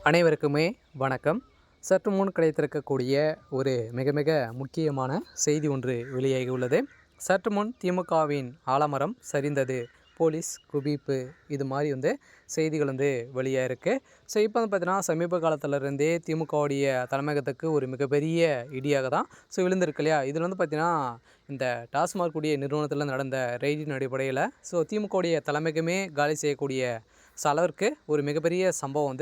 அனைவருக்குமே வணக்கம். சற்று முன் கிடைத்திருக்கக்கூடிய ஒரு மிக மிக முக்கியமான செய்தி ஒன்று வெளியாகி உள்ளது. சற்று முன் திமுகவின் ஆலமரம் சரிந்தது, போலீஸ் குவிப்பு, இது மாதிரி செய்திகள் வெளியாயிருக்கு. ஸோ இப்போ பார்த்தீங்கன்னா சமீப காலத்திலருந்தே திமுகவுடைய தலைமையகத்துக்கு ஒரு மிகப்பெரிய இடியாக தான் விழுந்திருக்கு இல்லையா. இதில் பார்த்தீங்கன்னா இந்த டாஸ்மாக் உடைய நிறுவனத்தில் நடந்த ரெய்டின் அடிப்படையில் திமுகவுடைய தலைமையகமே காலி செய்யக்கூடிய அளவிற்கு ஒரு மிகப்பெரிய சம்பவம்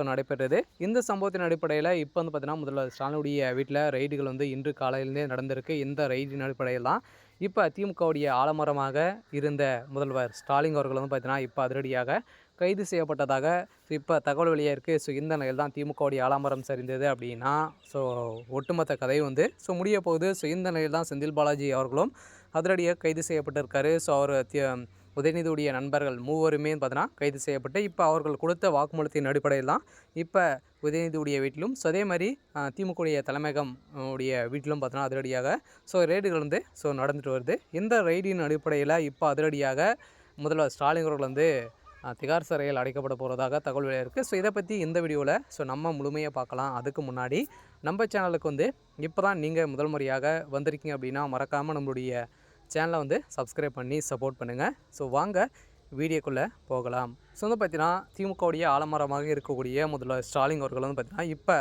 நடைபெற்றது. இந்த சம்பவத்தின் அடிப்படையில் இப்போ பார்த்தீங்கன்னா முதல்வர் ஸ்டாலினுடைய வீட்டில் ரெய்டுகள் இன்று காலையிலேருந்தே நடந்திருக்கு. இந்த ரெய்டின் அடிப்படையில் தான் இப்போ திமுகவுடைய ஆலமரமாக இருந்த முதல்வர் ஸ்டாலின் அவர்கள் பார்த்தீங்கன்னா இப்போ அதிரடியாக கைது செய்யப்பட்டதாக இப்போ தகவல் வெளியாக இருக்குது. இந்த நிலையில் தான் திமுகவுடைய ஆலமரம் சரிந்தது அப்படின்னா ஒட்டுமொத்த கதை முடிய போகுது. இந்த நிலையில் தான் செந்தில் பாலாஜி அவர்களும் அதிரடியாக கைது செய்யப்பட்டிருக்காரு. அவர் உதயநிதியுடைய நண்பர்கள் மூவருமே பார்த்தீங்கன்னா கைது செய்யப்பட்டு இப்போ அவர்கள் கொடுத்த வாக்குமூலத்தின் அடிப்படையில் தான் இப்போ உதயநிதியுடைய வீட்டிலும் அதே மாதிரி திமுகவுடைய தலைமையகம் உடைய வீட்டிலும் பார்த்தீங்கன்னா அதிரடியாக ரெய்டுகள் நடந்துட்டு வருது. இந்த ரெய்டின் அடிப்படையில் இப்போ அதிரடியாக முதல்வர் ஸ்டாலின் அவர்கள் திகார் சிறையில் அடைக்கப்பட போகிறதாக தகவல் வெளியாக இருக்குது. இதை பற்றி இந்த வீடியோவில் நம்ம முழுமையாக பார்க்கலாம். அதுக்கு முன்னாடி நம்ம சேனலுக்கு இப்போ தான் நீங்கள் முதல் முறையாக வந்திருக்கீங்க அப்படின்னா மறக்காமல் நம்மளுடைய சேனலை சப்ஸ்கிரைப் பண்ணி சப்போர்ட் பண்ணுங்கள். வாங்க வீடியோக்குள்ளே போகலாம். பார்த்தீங்கன்னா திமுகவுடைய ஆலமரமாக இருக்கக்கூடிய முதல்வர் ஸ்டாலின் அவர்கள் பார்த்தீங்கன்னா இப்போ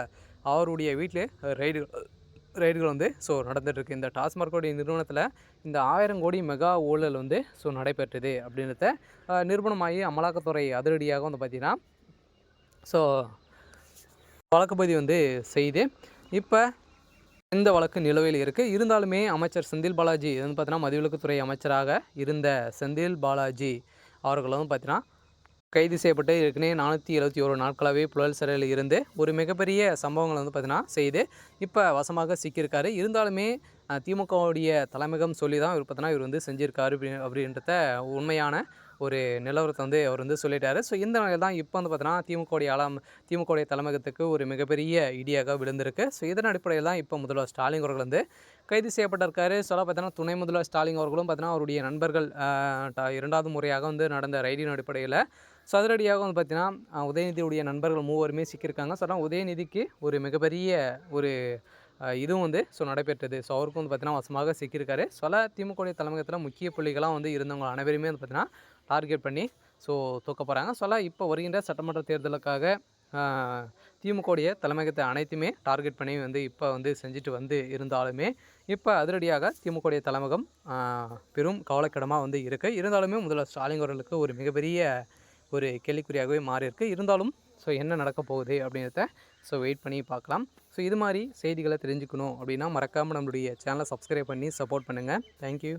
அவருடைய வீட்டிலே ரெய்டுகள் நடந்துகிட்ருக்கு. இந்த டாஸ்மார்க்கோடைய நிறுவனத்தில் இந்த 1000 கோடி மெகா ஊழல் நடைபெற்றது அப்படின்றத நிரூபணமாகி அமலாக்கத்துறை அதிரடியாக பார்த்தீங்கன்னா வழக்குப்பதிவு செய்து இப்போ இந்த வழக்கு நிலுவையில் இருக்குது. இருந்தாலுமே அமைச்சர் செந்தில் பாலாஜி பார்த்தீங்கன்னா மதுவிலக்குத்துறை அமைச்சராக இருந்த செந்தில் பாலாஜி அவர்கள் பார்த்தீங்கன்னா கைது செய்யப்பட்டு ஏற்கனவே 471 நாட்களாகவே புழல் சிறையில் இருந்து ஒரு மிகப்பெரிய சம்பவங்கள் பார்த்தீங்கன்னா செய்து இப்போ வசமாக சிக்கியிருக்காரு. இருந்தாலுமே திமுகவுடைய தலைமையகம் சொல்லி தான் இவர் பார்த்தீங்கன்னா இவர் செஞ்சுருக்காரு அப்படின்றத உண்மையான ஒரு நிலவரத்தை அவர் சொல்லிட்டாரு. இந்த நிலையில் தான் இப்போ பார்த்தீங்கன்னா திமுகவுடைய தலைமையகத்துக்கு ஒரு மிகப்பெரிய இடியாக விழுந்திருக்கு. இதன் அடிப்படையில் தான் இப்போ முதல்வர் ஸ்டாலின் அவர்கள் கைது செய்யப்பட்டிருக்காரு. பார்த்தீங்கன்னா துணை முதல்வர் ஸ்டாலின் அவர்களும் பார்த்தீங்கன்னா அவருடைய நண்பர்கள் இரண்டாவது முறையாக நடந்த ரெய்டின் அடிப்படையில் அதிரடியாக பார்த்தீங்கன்னா உதயநிதியுடைய நண்பர்கள் மூவருமே சிக்கியிருக்காங்க. உதயநிதிக்கு ஒரு மிகப்பெரிய ஒரு இதுவும் நடைபெற்றது. அவருக்கும் பார்த்தீங்கன்னா வசமாக சிக்கியிருக்காரு. திமுகவுடைய தலைமையகத்தில் முக்கிய புள்ளிகளாக இருந்தவங்க அனைவருமே பார்த்தீங்கன்னா டார்கெட் பண்ணி தூக்க போகிறாங்க. இப்போ வருகின்ற சட்டமன்ற தேர்தலுக்காக திமுகவுடைய தலைமையகத்தை அனைத்துமே டார்கெட் பண்ணி இப்போ செஞ்சுட்டு இருந்தாலுமே இப்போ அதிரடியாக திமுகவுடைய தலைமையகம் பெரும் கவலைக்கிடமாக இருக்குது. இருந்தாலுமே முதல்வர் ஸ்டாலின் அவர்களுக்கு ஒரு மிகப்பெரிய ஒரு கேள்விக்குறியாகவே மாறி இருக்குது. இருந்தாலும் என்ன நடக்க போகுது அப்படின்றத வெயிட் பண்ணி பார்க்கலாம். இது மாதிரி செய்திகளை தெரிஞ்சுக்கணும் அப்படின்னா மறக்காமல் நம்மளுடைய சேனலை சப்ஸ்கிரைப் பண்ணி சப்போர்ட் பண்ணுங்கள். தேங்க்யூ.